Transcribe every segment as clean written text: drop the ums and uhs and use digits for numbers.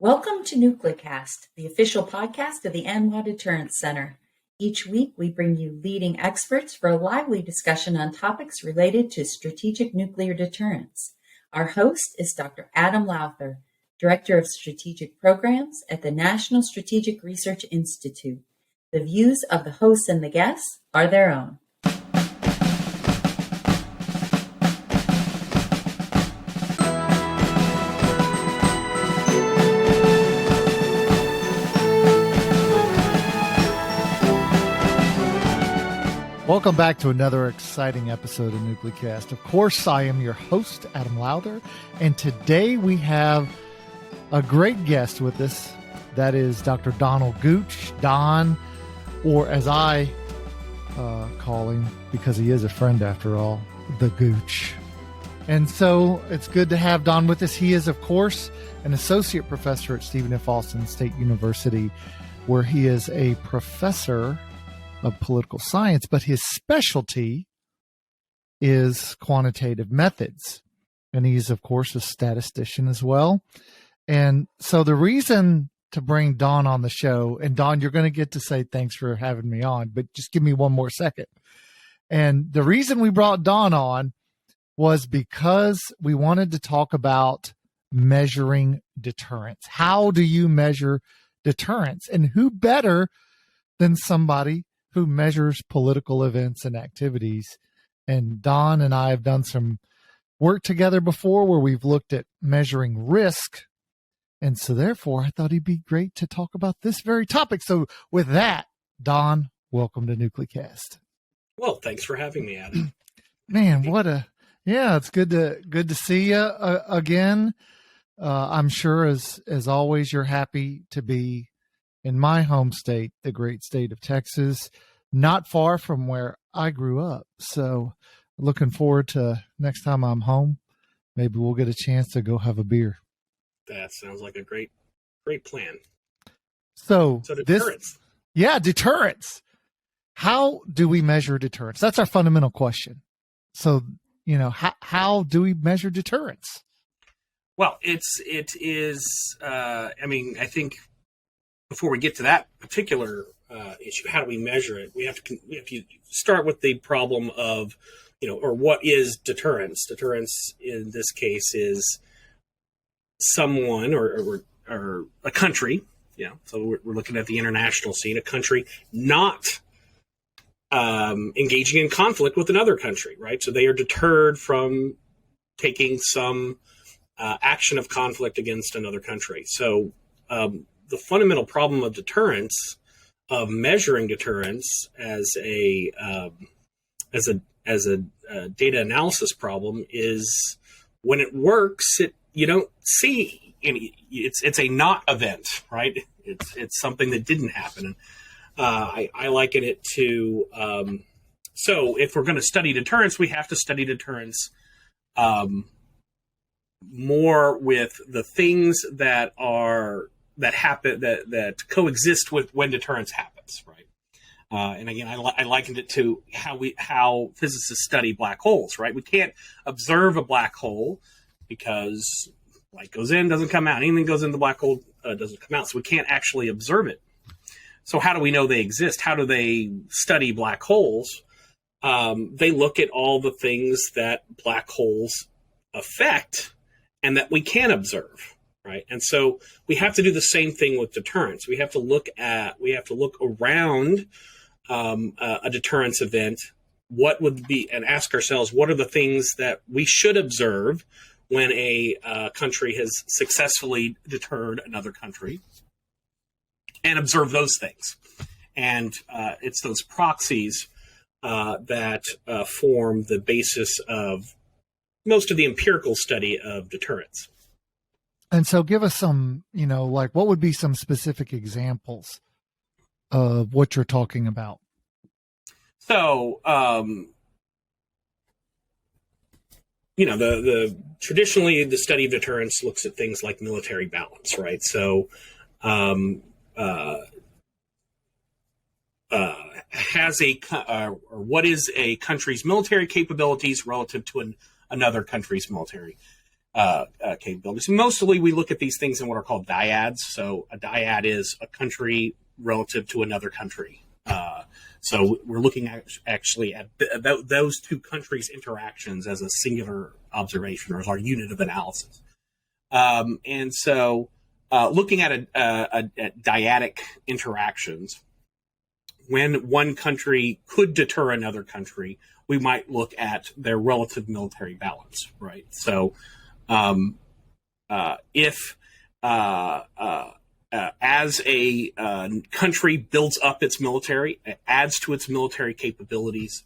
Welcome to NucleCast, the official podcast of the ANWA Deterrence Center. Each week, we bring you leading experts for a lively discussion on topics related to strategic nuclear deterrence. Our host is Dr. Adam Lowther, Director of Strategic Programs at the National Strategic Research Institute. The views of the hosts and the guests are their own. Welcome back to another exciting episode of NucleCast. Of course, I am your host, Adam Lowther, and today we have a great guest with us. That is Dr. Donald Gooch, Don, or as I call him, because he is a friend after all, the Gooch. And so it's good to have Don with us. He is, of course, an associate professor at Stephen F. Austin State University, where he is a professor of political science, but his specialty is quantitative methods. And he's, of course, a statistician as well. And so the reason to bring Don on the show, and Don, you're going to get to say thanks for having me on, but just give me one more second. And the reason we brought Don on was because we wanted to talk about measuring deterrence. How do you measure deterrence? And who better than somebody who measures political events and activities? And Don and I have done some work together before where we've looked at measuring risk. And so therefore, I thought he'd be great to talk about this very topic. So with that, Don, welcome to NucleCast. Well, thanks for having me, Adam. Man, it's good to see you again. I'm sure as always, you're happy to be in my home state, the great state of Texas, not far from where I grew up. So looking forward to next time I'm home, maybe we'll get a chance to go have a beer. That sounds like a great plan. So deterrence. Deterrence. How do we measure deterrence? That's our fundamental question. So, how do we measure deterrence? Well, it is, I think before we get to that particular issue, how do we measure it? We have to start with the problem of, or what is deterrence? Deterrence in this case is someone or a country. So we're looking at the international scene, a country not engaging in conflict with another country, right? So they are deterred from taking some action of conflict against another country. So the fundamental problem of deterrence, of measuring deterrence as a data analysis problem, is when it works, you don't see any. It's a not event, right? It's something that didn't happen. I liken it to so if we're going to study deterrence, we have to study deterrence more with the things that happen that coexist with when deterrence happens, right? And again, I likened it to how physicists study black holes, right? We can't observe a black hole because light goes in, doesn't come out. Anything goes in the black hole doesn't come out, so we can't actually observe it. So how do we know they exist? How do they study black holes? They look at all the things that black holes affect and that we can observe. Right. And so we have to do the same thing with deterrence. We have to look around a deterrence event, what would be, and ask ourselves, what are the things that we should observe when a country has successfully deterred another country, and observe those things. And it's those proxies that form the basis of most of the empirical study of deterrence. And so give us some, what would be some specific examples of what you're talking about? So, the traditionally the study of deterrence looks at things like military balance, right? So, what is a country's military capabilities relative to another country's military capabilities. Mostly we look at these things in what are called dyads. So a dyad is a country relative to another country. So we're looking at actually at those two countries' interactions as a singular observation, or as our unit of analysis. And so looking at dyadic interactions, when one country could deter another country, we might look at their relative military balance, right? So if as a country builds up its military, adds to its military capabilities,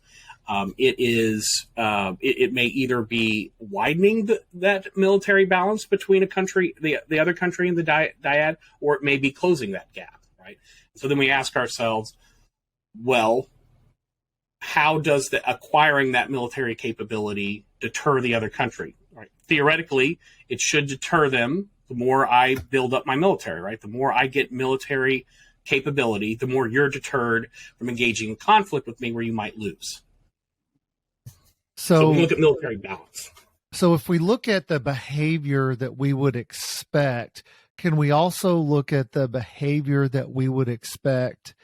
it may either be widening that military balance between a country, the other country and the dyad, or it may be closing that gap, right? So then we ask ourselves, well, how does acquiring that military capability deter the other country? Right? Theoretically, it should deter them. The more I build up my military, right? The more I get military capability, the more you're deterred from engaging in conflict with me where you might lose. So we look at military balance. So if we look at the behavior that we would expect, can we also look at the behavior that we would expect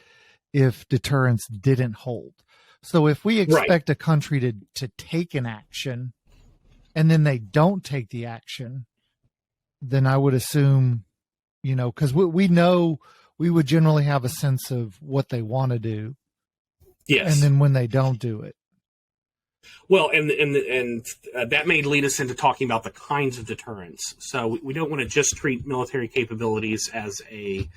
if deterrence didn't hold? So if we expect a country to take an action and then they don't take the action, then I would assume, because we know we would generally have a sense of what they want to do. Yes. And then when they don't do it. Well, and that may lead us into talking about the kinds of deterrence. So we don't want to just treat military capabilities as a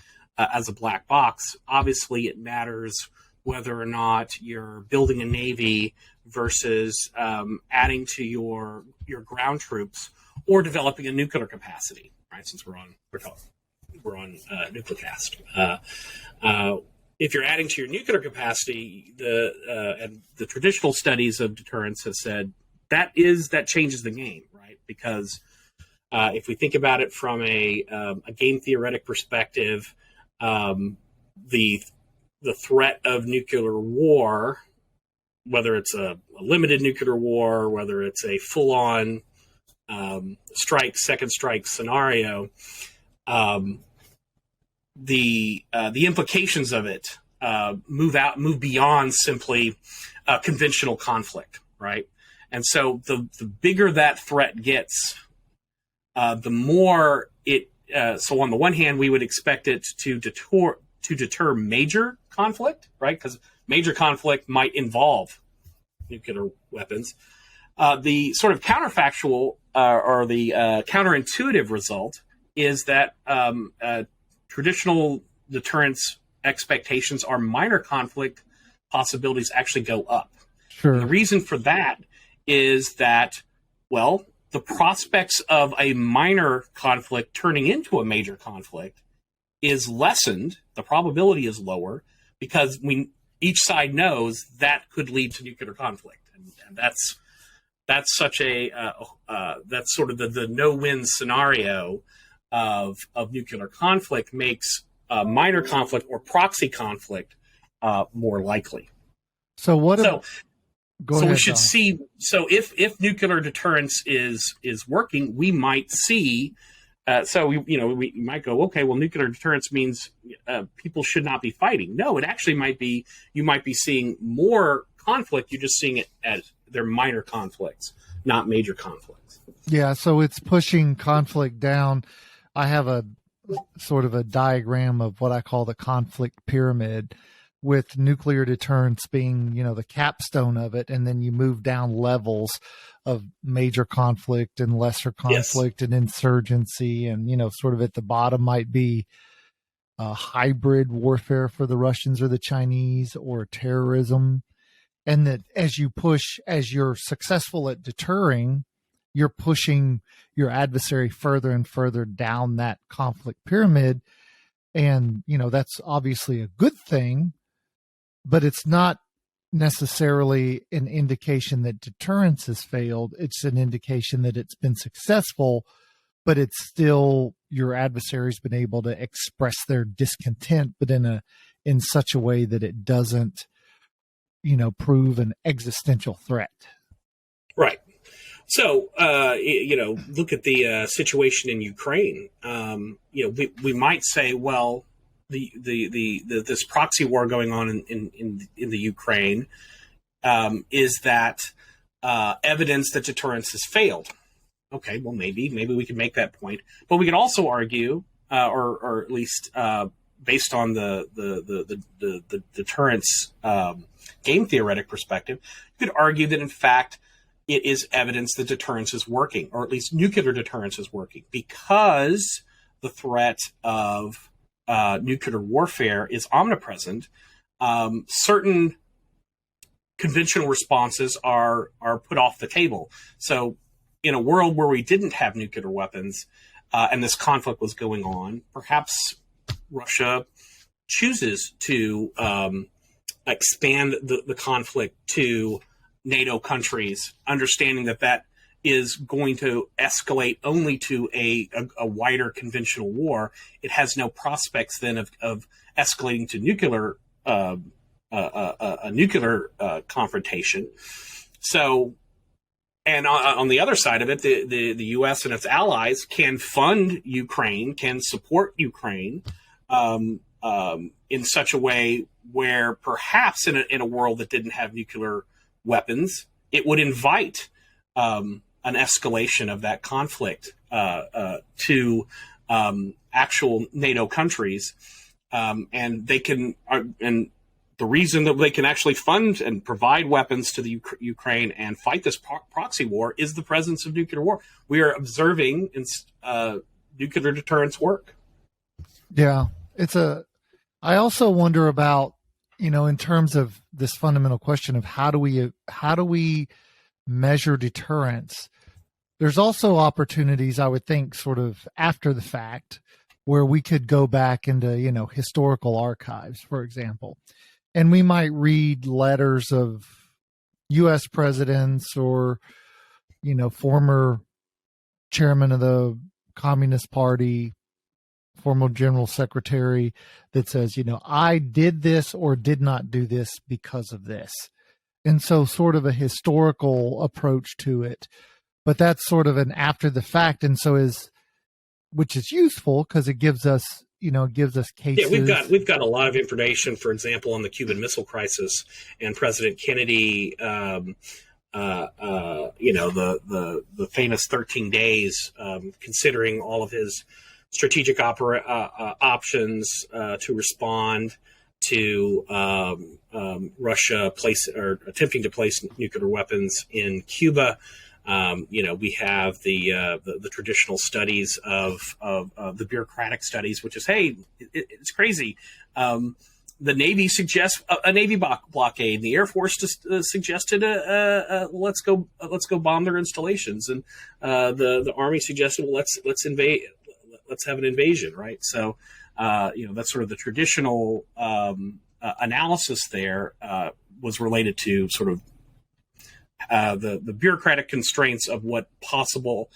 black box. Obviously, it matters whether or not you're building a navy versus adding to your ground troops or developing a nuclear capacity. Right, since we're on Nuclecast. If you're adding to your nuclear capacity, and the traditional studies of deterrence have said that changes the game, right? Because if we think about it from a game theoretic perspective, the threat of nuclear war, whether it's a limited nuclear war, whether it's a full-on second strike scenario, the implications of it move beyond simply conventional conflict, right? And so the bigger that threat gets, the more it. So on the one hand, we would expect it to deter major conflict, right? Because major conflict might involve nuclear weapons. The sort of counterfactual or the counterintuitive result is that traditional deterrence expectations are minor conflict possibilities actually go up. Sure. And the reason for that is that, well, the prospects of a minor conflict turning into a major conflict is lessened. The probability is lower because each side knows that could lead to nuclear conflict, and that's such a that's sort of the no-win scenario of nuclear conflict makes minor conflict or proxy conflict more likely. So what? So we should see. So if nuclear deterrence is working, we might see. We might go, okay, well, nuclear deterrence means people should not be fighting. No, it actually might be. You might be seeing more conflict. You're just seeing it as they're minor conflicts, not major conflicts. Yeah, so it's pushing conflict down. I have a sort of a diagram of what I call the conflict pyramid, with nuclear deterrence being, the capstone of it. And then you move down levels of major conflict and lesser conflict and insurgency. And, sort of at the bottom might be hybrid warfare for the Russians or the Chinese, or terrorism. And that as you're successful at deterring, you're pushing your adversary further and further down that conflict pyramid. And, that's obviously a good thing, but it's not necessarily an indication that deterrence has failed. It's an indication that it's been successful, but it's still your adversary's been able to express their discontent, but in such a way that it doesn't, prove an existential threat. Right. So, look at the situation in Ukraine. We might say, well, this proxy war going on in the Ukraine is that evidence that deterrence has failed. Okay, well, maybe we could make that point, but we could also argue, or at least based on the deterrence game theoretic perspective, you could argue that in fact it is evidence that deterrence is working, or at least nuclear deterrence is working, because the threat of nuclear warfare is omnipresent. Certain conventional responses are put off the table. So in a world where we didn't have nuclear weapons and this conflict was going on, perhaps Russia chooses to expand the conflict to NATO countries, understanding that is going to escalate only to a wider conventional war. It has no prospects then of escalating to nuclear a nuclear confrontation. So, and on the other side of it, the U.S. and its allies can fund Ukraine, can support Ukraine in such a way where perhaps in a world that didn't have nuclear weapons, it would invite an escalation of that conflict to actual NATO countries, and they can and the reason that they can actually fund and provide weapons to the Ukraine and fight this proxy war is the presence of nuclear war. We are observing nuclear deterrence work. Yeah, I also wonder about, in terms of this fundamental question of how do we measure deterrence. There's also opportunities, I would think, sort of after the fact, where we could go back into, historical archives, for example. And we might read letters of U.S. presidents or, former chairman of the Communist Party, former general secretary that says, I did this or did not do this because of this. And so sort of a historical approach to it. But that's sort of an after the fact. And so which is useful because it gives us cases. Yeah, we've got a lot of information, for example, on the Cuban Missile Crisis and President Kennedy, the famous 13 days, considering all of his strategic options to respond to Russia attempting to place nuclear weapons in Cuba. We have the traditional studies of the bureaucratic studies, which is, hey, it's crazy. The Navy suggests a Navy blockade. The Air Force just suggested let's go bomb their installations, and the Army suggested, well, let's invade, let's have an invasion, right? So that's sort of the traditional analysis there was related to sort of the bureaucratic constraints of what possible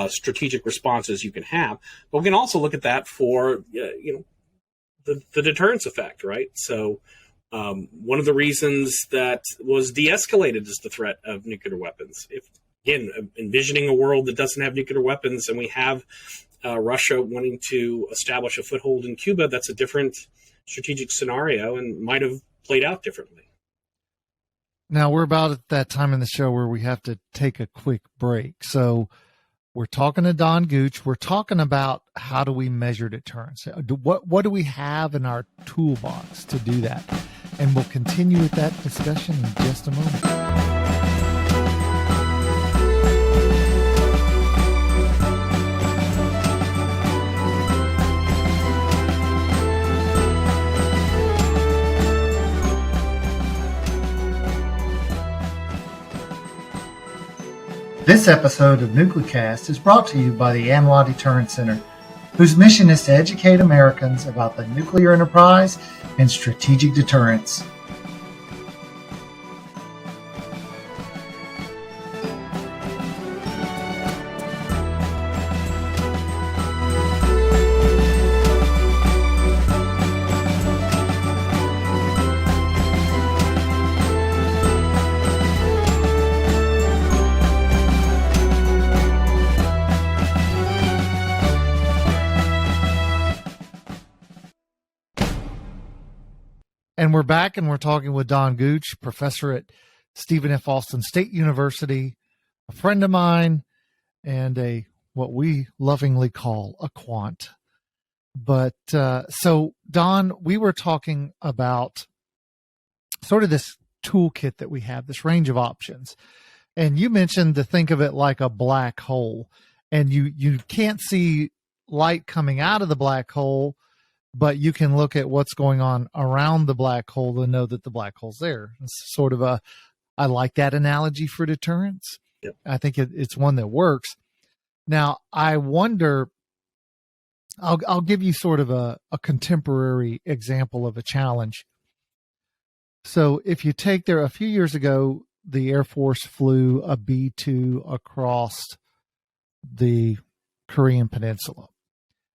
strategic responses you can have. But we can also look at that for the deterrence effect, right? So one of the reasons that was de-escalated is the threat of nuclear weapons. If, again, envisioning a world that doesn't have nuclear weapons and we have Russia wanting to establish a foothold in Cuba, that's a different strategic scenario and might have played out differently. Now, we're about at that time in the show where we have to take a quick break. So we're talking to Don Gooch. We're talking about how do we measure deterrence? What do we have in our toolbox to do that? And we'll continue with that discussion in just a moment. This episode of Nuclecast is brought to you by the ANWA Deterrence Center, whose mission is to educate Americans about the nuclear enterprise and strategic deterrence. And we're back and we're talking with Don Gooch, professor at Stephen F. Austin State University, a friend of mine, and what we lovingly call a quant. But so, Don, we were talking about sort of this toolkit that we have, this range of options. And you mentioned to think of it like a black hole. And you can't see light coming out of the black hole, but you can look at what's going on around the black hole and know that the black hole's there. It's sort of I like that analogy for deterrence. Yep. I think it's one that works. Now, I wonder, I'll give you sort of a contemporary example of a challenge. So if you take there, a few years ago, the Air Force flew a B-2 across the Korean Peninsula,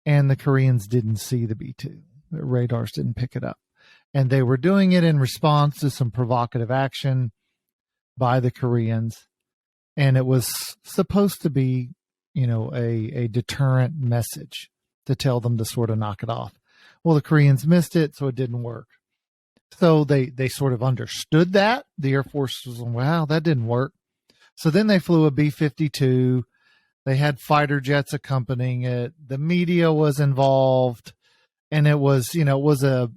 and the Koreans didn't see the B-2. Their radars didn't pick it up. And they were doing it in response to some provocative action by the Koreans. And it was supposed to be, a deterrent message to tell them to sort of knock it off. Well, the Koreans missed it, so it didn't work. So they sort of understood that. The Air Force was, wow, that didn't work. So then they flew a B-52. They had fighter jets accompanying it. The media was involved, and it was a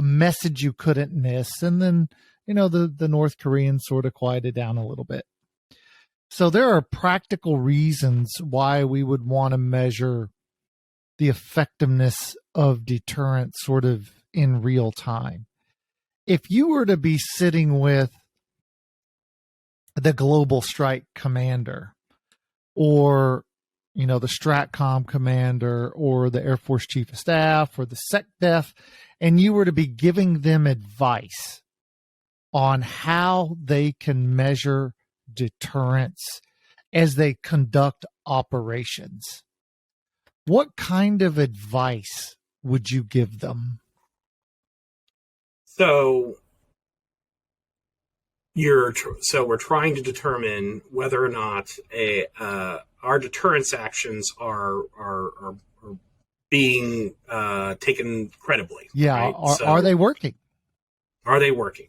message you couldn't miss. And then, the North Koreans sort of quieted down a little bit. So there are practical reasons why we would want to measure the effectiveness of deterrence sort of in real time. If you were to be sitting with the Global Strike Commander, or, the STRATCOM commander, or the Air Force Chief of Staff, or the SecDef, and you were to be giving them advice on how they can measure deterrence as they conduct operations, what kind of advice would you give them? So we're trying to determine whether or not our deterrence actions are being taken credibly. Yeah, right? Are they working? Are they working?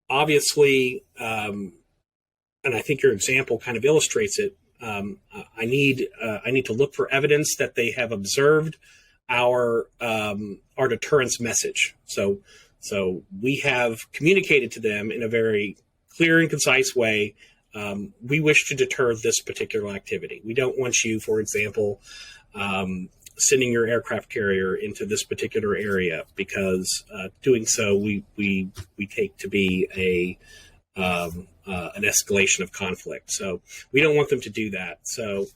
Obviously, and I think your example kind of illustrates it. I need to look for evidence that they have observed our deterrence message. So we have communicated to them in a very clear and concise way. We wish to deter this particular activity. We don't want you, for example, sending your aircraft carrier into this particular area, because doing so we take to be an escalation of conflict. So we don't want them to do that. So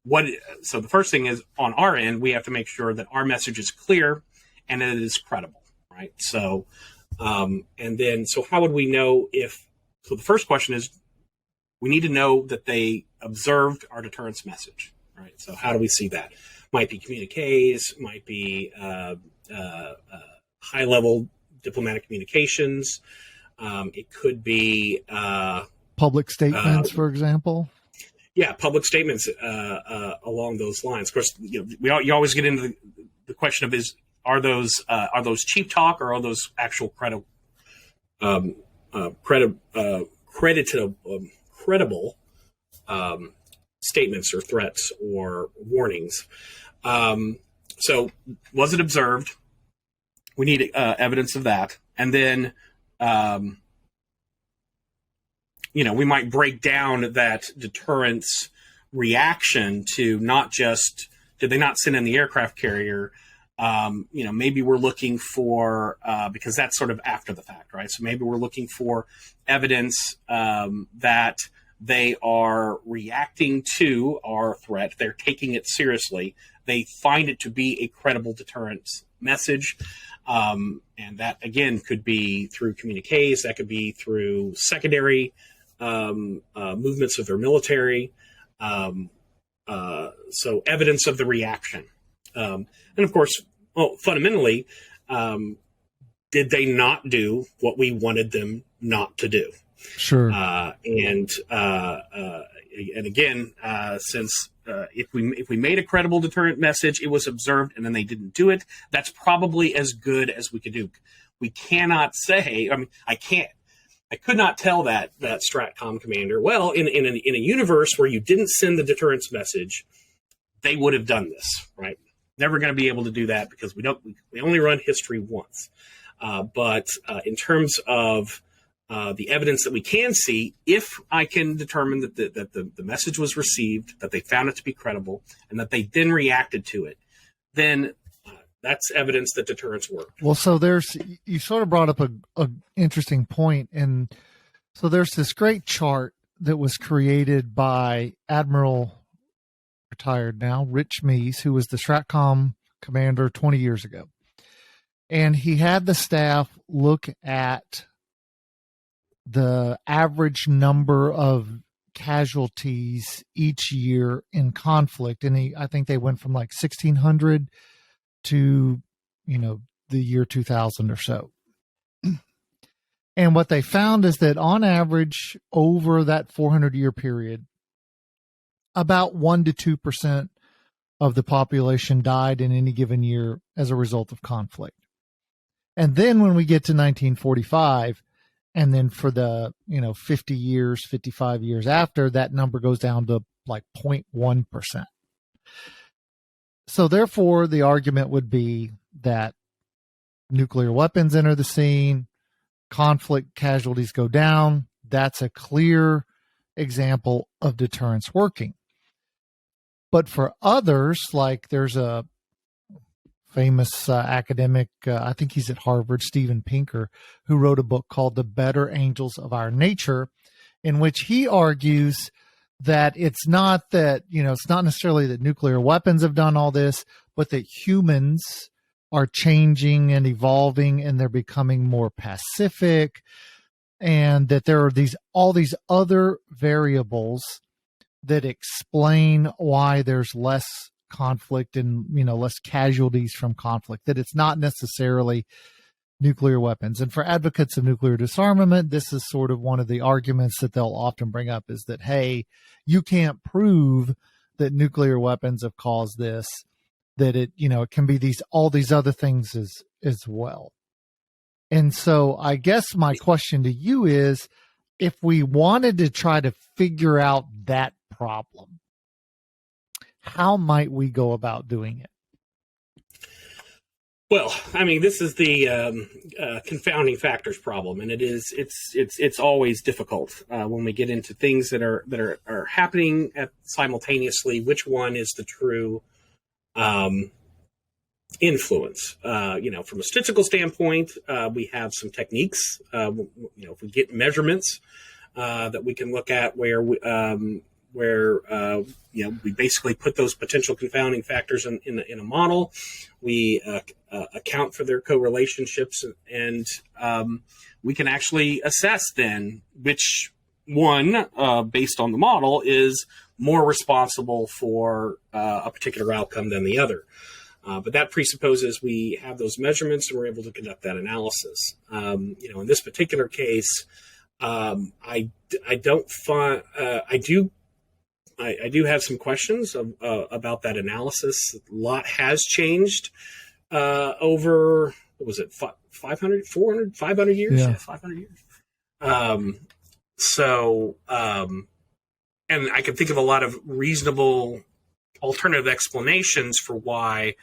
the first thing is, on our end, we have to make sure that our message is clear and that it is credible. Right. So, so how would we know so the first question is, we need to know that they observed our deterrence message. Right. So how do we see that? Might be communiques, might be high level diplomatic communications. It could be public statements, for example. Yeah. Public statements along those lines. Of course, you always get into the question of are those cheap talk, or are those actual credible statements or threats or warnings? So was it observed? We need evidence of that, and then we might break down that deterrence reaction to not just, did they not send in the aircraft carrier? Maybe we're looking for, because that's sort of after the fact, right? So maybe we're looking for evidence that they are reacting to our threat. They're taking it seriously. They find it to be a credible deterrence message. And that, again, could be through communiques. That could be through secondary movements of their military. So evidence of the reaction. And of course, fundamentally, did they not do what we wanted them not to do? Sure. And again, since if we made a credible deterrent message, it was observed, and then they didn't do it. That's probably as good as we could do. We cannot say. I mean, I could not tell that Stratcom commander, well, in a universe where you didn't send the deterrence message, they would have done this, right? Never going to be able to do that because we only run history once. But in terms of the evidence that we can see, if I can determine that the message was received, that they found it to be credible, and that they then reacted to it, then that's evidence that deterrence worked. Well, so you sort of brought up a interesting point, and so there's this great chart that was created by Admiral, retired now, Rich Meese, who was the Stratcom commander 20 years ago. And he had the staff look at the average number of casualties each year in conflict. And I think they went from like 1,600 to, the year 2000 or so. And what they found is that on average, over that 400-year period, about 1 to 2% of the population died in any given year as a result of conflict. And then when we get to 1945, and then for the 50 years, 55 years after, that number goes down to like 0.1%. So therefore, the argument would be that nuclear weapons enter the scene, conflict casualties go down. That's a clear example of deterrence working. But for others, like there's a famous academic, I think he's at Harvard, Steven Pinker, who wrote a book called The Better Angels of Our Nature, in which he argues that it's not that, it's not necessarily that nuclear weapons have done all this, but that humans are changing and evolving and they're becoming more pacific, and that there are all these other variables that explain why there's less conflict and less casualties from conflict, that it's not necessarily nuclear weapons. And for advocates of nuclear disarmament, this is sort of one of the arguments that they'll often bring up, is that, hey, you can't prove that nuclear weapons have caused this, that it can be all these other things as well. And so I guess my question to you is, if we wanted to try to figure out that problem, how might we go about doing it? Well, I mean, this is the confounding factors problem, and it's always difficult when we get into things that are happening simultaneously. Which one is the true influence? From a statistical standpoint, we have some techniques. If we get measurements that we can look at where we basically put those potential confounding factors in a model. We account for their co-relationships, and we can actually assess then which one, based on the model, is more responsible for a particular outcome than the other. But that presupposes we have those measurements and we're able to conduct that analysis. In this particular case, I do have some questions about that analysis. A lot has changed over, what was it, 500 years? Yeah. 500 years. And I can think of a lot of reasonable alternative explanations for why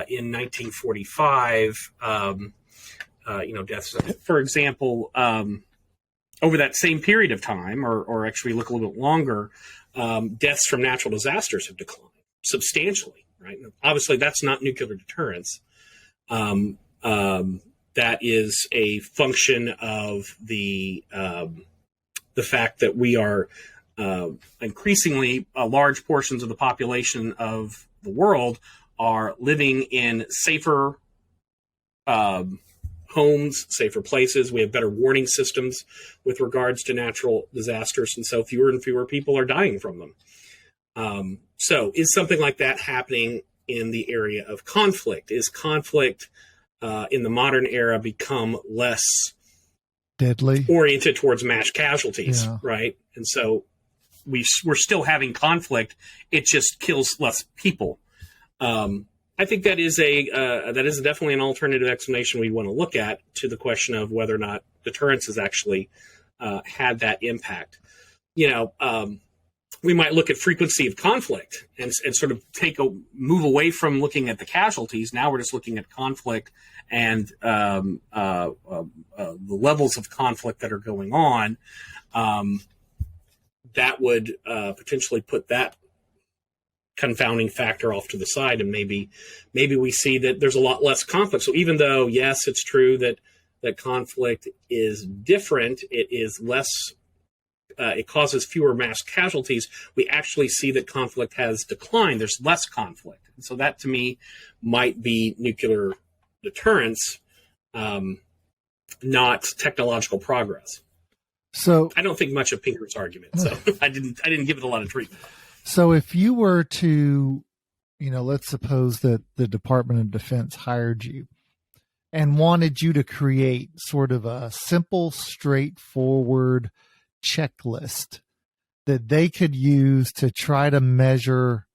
in 1945, deaths, for example, over that same period of time, or actually look a little bit longer, deaths from natural disasters have declined substantially, right? Obviously, that's not nuclear deterrence. That is a function of the fact that we are increasingly large portions of the population of the world are living in safer homes, safer places. We have better warning systems with regards to natural disasters, and so fewer and fewer people are dying from them. So is something like that happening in the area of conflict? Is conflict in the modern era become less deadly, oriented towards mass casualties, yeah, right? And so we're still having conflict. It just kills less people. I think that is definitely an alternative explanation we want to look at to the question of whether or not deterrence has actually had that impact. We might look at frequency of conflict and sort of move away from looking at the casualties. Now we're just looking at conflict and the levels of conflict that are going on. That would potentially put that confounding factor off to the side, and maybe we see that there's a lot less conflict. So even though, yes, it's true that conflict is different, it is less. It causes fewer mass casualties. We actually see that conflict has declined. There's less conflict. And so that, to me, might be nuclear deterrence, not technological progress. So I don't think much of Pinker's argument. So I didn't give it a lot of treatment. So if you were to, let's suppose that the Department of Defense hired you and wanted you to create sort of a simple, straightforward checklist that they could use to try to measure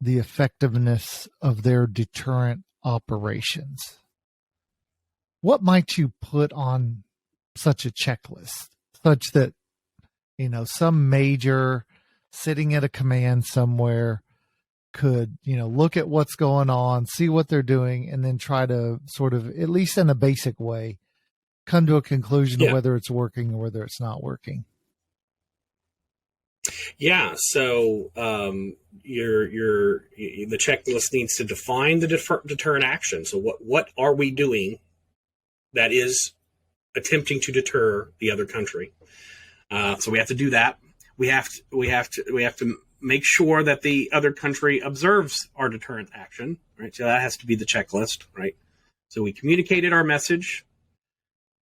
the effectiveness of their deterrent operations, what might you put on such a checklist such that, some major sitting at a command somewhere could, look at what's going on, see what they're doing, and then try to sort of, at least in a basic way, come to a conclusion of whether it's working or whether it's not working? Yeah. So the checklist needs to define the deterrent action. So what are we doing that is attempting to deter the other country? So we have to do that. We have to make sure that the other country observes our deterrent action, right? So that has to be the checklist, right? So we communicated our message.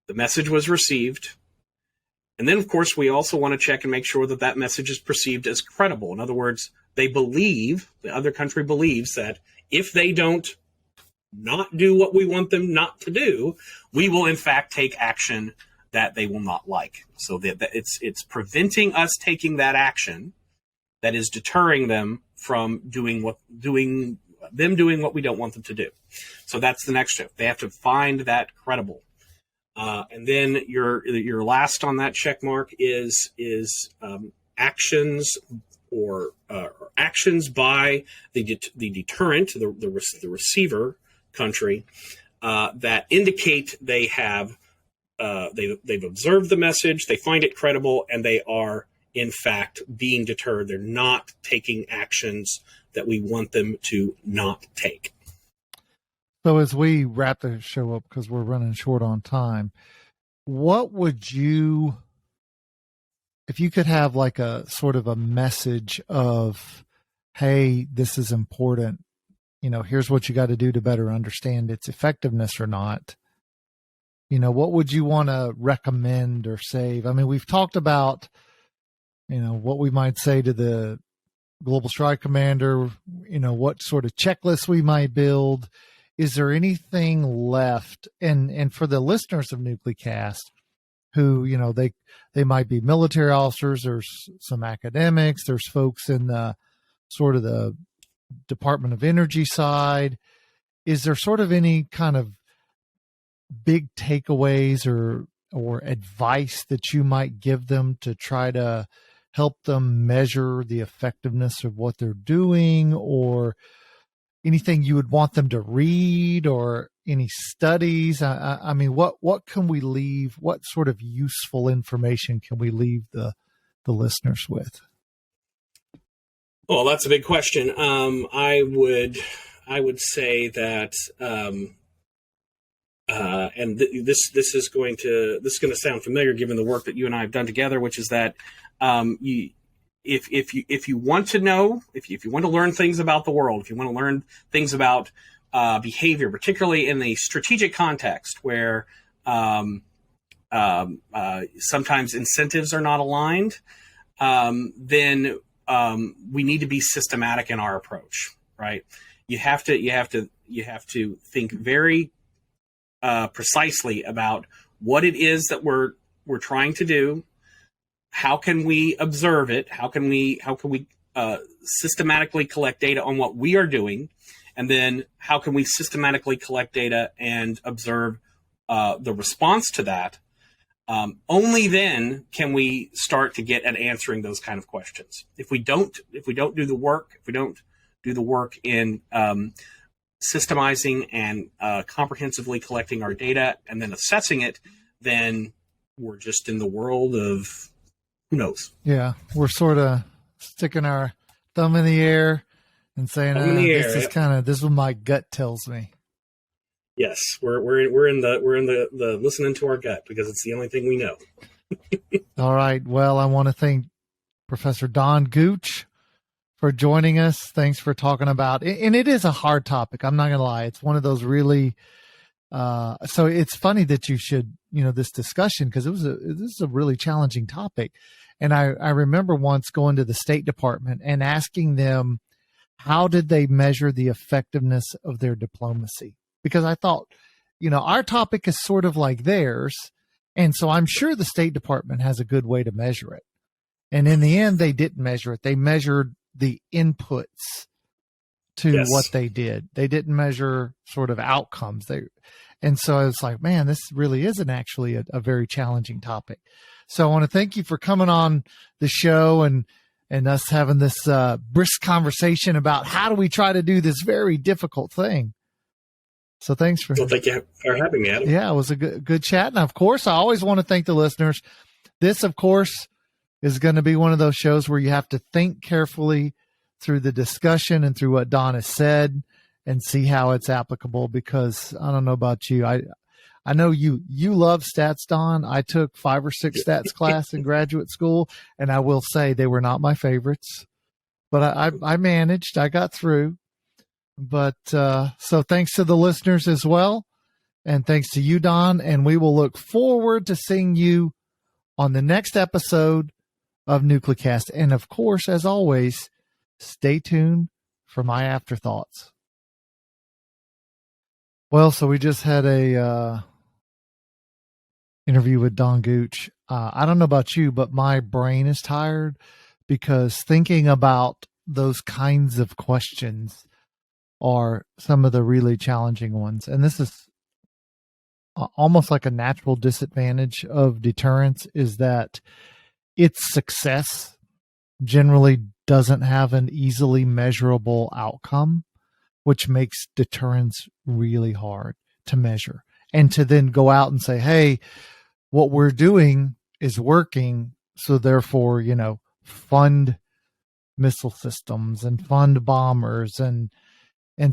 The message was received. And then, of course, we also want to check and make sure that that message is perceived as credible. In other words, the other country believes that if they don't not do what we want them not to do, we will, in fact, take action that they will not like. So that it's preventing us taking that action that is deterring them from doing what we don't want them to do. So that's the next step. They have to find that credible. And then your last on that check mark is actions or actions by the deterrent, the receiver country, that indicate they have they've observed the message, they find it credible, and they are in fact being deterred. They're not taking actions that we want them to not take. So as we wrap the show up, because we're running short on time, what would you, if you could have like a sort of a message of, hey, this is important, here's what you got to do to better understand its effectiveness or not, what would you want to recommend or save? I mean, we've talked about, what we might say to the Global Strike Commander, what sort of checklist we might build. Is there anything left? And for the listeners of Nuclecast who, they might be military officers, there's some academics, there's folks in the sort of the Department of Energy side. Is there sort of any kind of big takeaways or advice that you might give them to try to help them measure the effectiveness of what they're doing, or anything you would want them to read, or any studies? I mean, what can we leave? What sort of useful information can we leave the listeners with? Well, that's a big question. I would say that, and this is going to sound familiar given the work that you and I have done together, which is that if you want to know, if you want to learn things about the world, if you want to learn things about behavior, particularly in the strategic context where sometimes incentives are not aligned, then we need to be systematic in our approach, right? You have to think very precisely about what it is that we're trying to do, how can we observe it? How can we systematically collect data on what we are doing? And then how can we systematically collect data and observe the response to that? Only then can we start to get at answering those kind of questions. If we don't do the work in systemizing and comprehensively collecting our data and then assessing it, then we're just in the world of who knows. Yeah, we're sort of sticking our thumb in the air and saying, "This is what my gut tells me." Yes, we're in the listening to our gut because it's the only thing we know. All right. Well, I want to thank Professor Don Gooch for joining us. Thanks for talking about it. And it is a hard topic. I'm not going to lie. It's one of those really. So it's funny that you should, this discussion, because this is a really challenging topic. And I remember once going to the State Department and asking them, how did they measure the effectiveness of their diplomacy? Because I thought, our topic is sort of like theirs. And so I'm sure the State Department has a good way to measure it. And in the end, they didn't measure it. They measured the inputs to what they did. They didn't measure sort of outcomes. And so I was like, man, this really isn't actually a very challenging topic. So I want to thank you for coming on the show and us having this brisk conversation about how do we try to do this very difficult thing. So thanks for. Well, thank you for having me, Adam. Yeah, it was a good chat. And of course, I always want to thank the listeners. This, of course, is going to be one of those shows where you have to think carefully through the discussion and through what Don has said and see how it's applicable, because I don't know about you. I know you love stats, Don. I took 5 or 6 stats class in graduate school, and I will say they were not my favorites, but I managed. I got through. But so thanks to the listeners as well, and thanks to you, Don, and we will look forward to seeing you on the next episode of NucleCast. And of course, as always, stay tuned for my afterthoughts. Well, so we just had a interview with Don Gooch. I don't know about you, but my brain is tired because thinking about those kinds of questions are some of the really challenging ones. And this is almost like a natural disadvantage of deterrence, is that its success generally doesn't have an easily measurable outcome, which makes deterrence really hard to measure. And to then go out and say, hey, what we're doing is working, so therefore, fund missile systems and fund bombers. And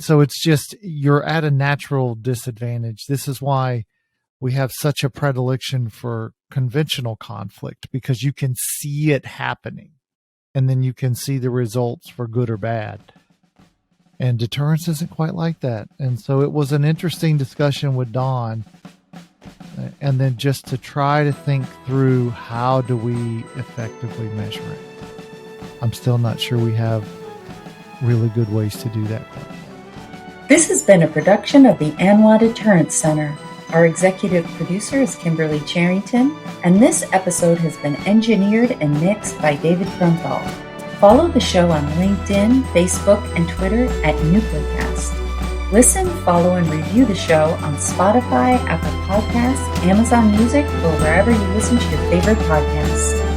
so it's just, you're at a natural disadvantage. This is why we have such a predilection for conventional conflict, because you can see it happening and then you can see the results for good or bad. And deterrence isn't quite like that. And so it was an interesting discussion with Don. And then just to try to think through, how do we effectively measure it? I'm still not sure we have really good ways to do that. This has been a production of the ANWA Deterrence Center. Our executive producer is Kimberly Charrington, and this episode has been engineered and mixed by David Krumthal. Follow the show on LinkedIn, Facebook, and Twitter at NucleCast. Listen, follow, and review the show on Spotify, Apple Podcasts, Amazon Music, or wherever you listen to your favorite podcasts.